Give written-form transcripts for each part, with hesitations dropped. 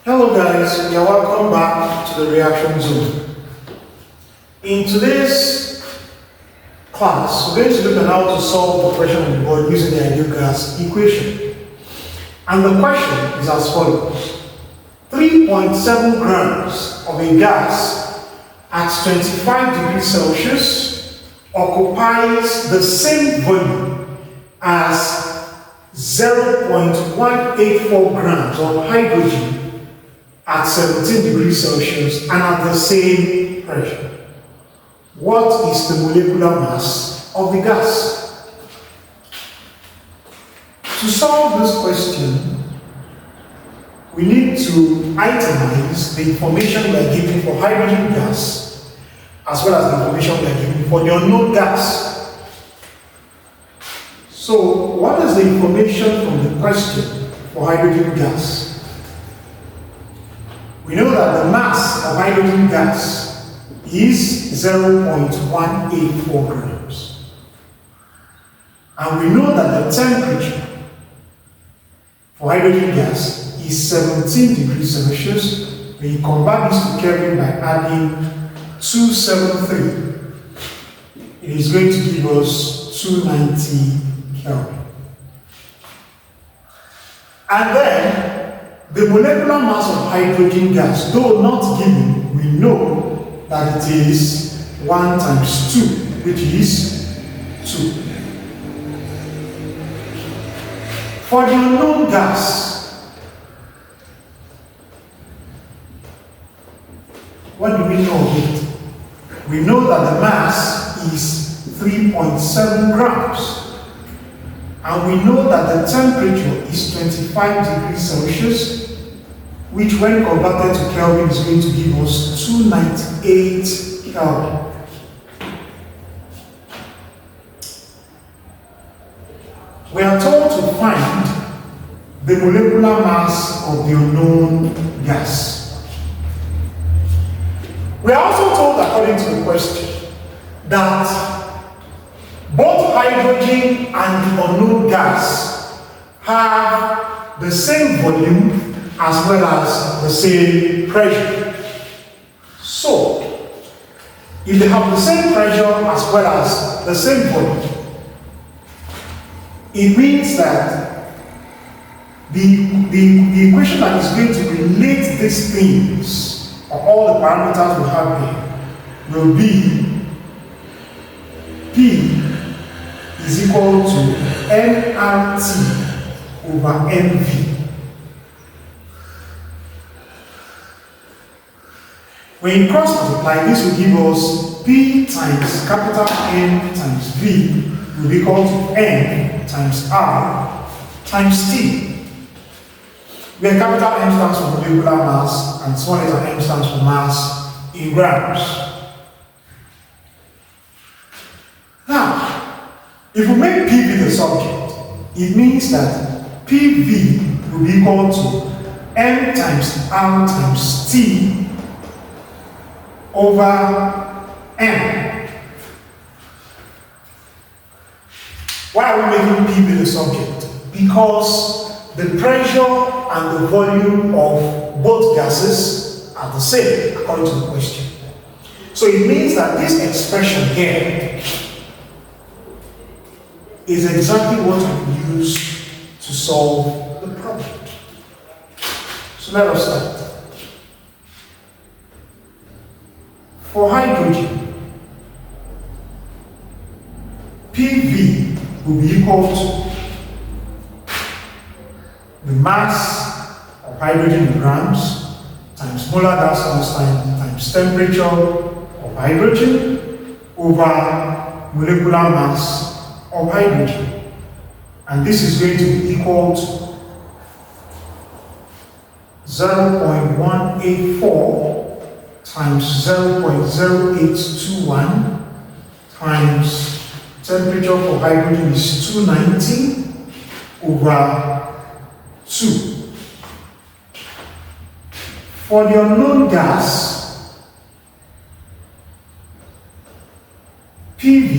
Hello guys, you're welcome back to the reaction zone. In today's class, we're going to look at how to solve the pressure on the board using the ideal gas equation. And the question is as follows. 3.7 grams of a gas at 25 degrees Celsius occupies the same volume as 0.184 grams of hydrogen at 17 degrees Celsius and at the same pressure. What is the molecular mass of the gas? To solve this question, we need to itemize the information we are given for hydrogen gas as well as the information we are given for the unknown gas. So, what is the information from the question for hydrogen gas? We know that the mass of hydrogen gas is 0.184 grams. And we know that the temperature for hydrogen gas is 17 degrees Celsius. When you convert this to Kelvin by adding 273, it is going to give us 290 Kelvin. And then, the molecular mass of hydrogen gas, though not given, we know that it is 1 times 2, which is 2. For the unknown gas, what do we know of it? We know that the mass is 3.7 grams. And we know that the temperature is 25 degrees Celsius, which when converted to Kelvin is going to give us 298 Kelvin. We are told to find the molecular mass of the unknown gas. We are also told, according to the question, that both hydrogen and the unknown gas have the same volume as well as the same pressure. So, if they have the same pressure as well as the same volume, it means that the equation that is going to relate these things, or all the parameters we have here, will be P is equal to nRT over nV. When you cross multiply, this will give us P times capital N times V will be equal to N times R times T. Where capital M stands for molecular mass and small letter m stands for mass in grams. Now, if we make PV the subject, it means that PV will be equal to M times R times T over M. Why are we making PV the subject? Because the pressure and the volume of both gases are the same, according to the question. So it means that this expression here is exactly what we use to solve the problem. So let us start. For hydrogen, PV will be equal to the mass of hydrogen in grams times molar gas constant times temperature of hydrogen over molecular mass of hydrogen. And this is going to be equal to 0.184 times 0.0821 times temperature for hydrogen is 290 over 2. For the unknown gas, PV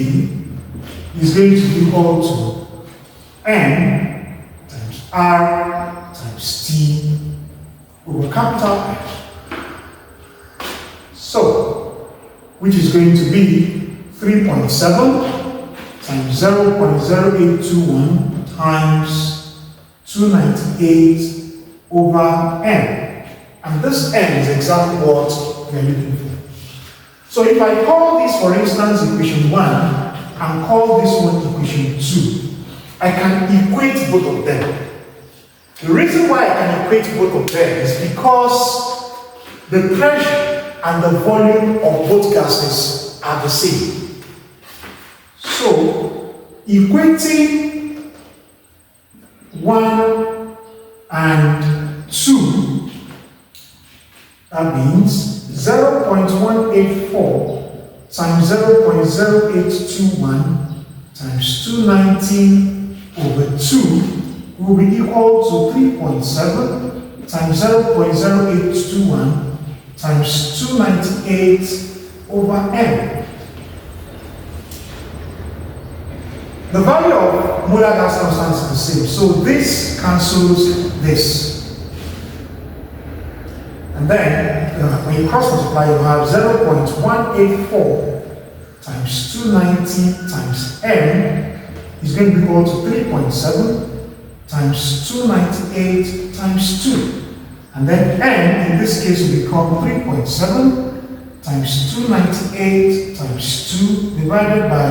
is going to be equal to N times R times T over capital N. So, which is going to be 3.7 times 0.0821 times 298 over n. And this n is exactly what we are looking for. So if I call this, for instance, equation 1 and call this one equation 2, I can equate both of them. The reason why I can equate both of them is because the pressure and the volume of both gases are the same. So, equating 1 and 2, that means 0.184 times 0.0821 times 219 over 2 will be equal to 3.7 times 0.0821 times 298 over n. The value of molar gas constant is the same, so this cancels this. And then, when you cross multiply, you have 0.184 times 290 times n is going to be equal to 3.7 times 298 times 2. And then n, in this case, will become 3.7 times 298 times 2 divided by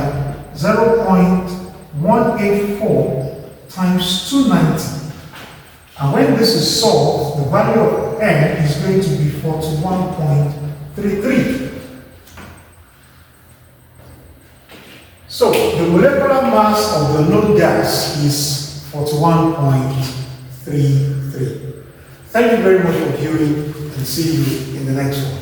0.184 times 290. And when this is solved, the value of n is going to be 41.33. So, the molecular mass of the known gas is 41.33. Thank you very much for viewing, and see you in the next one.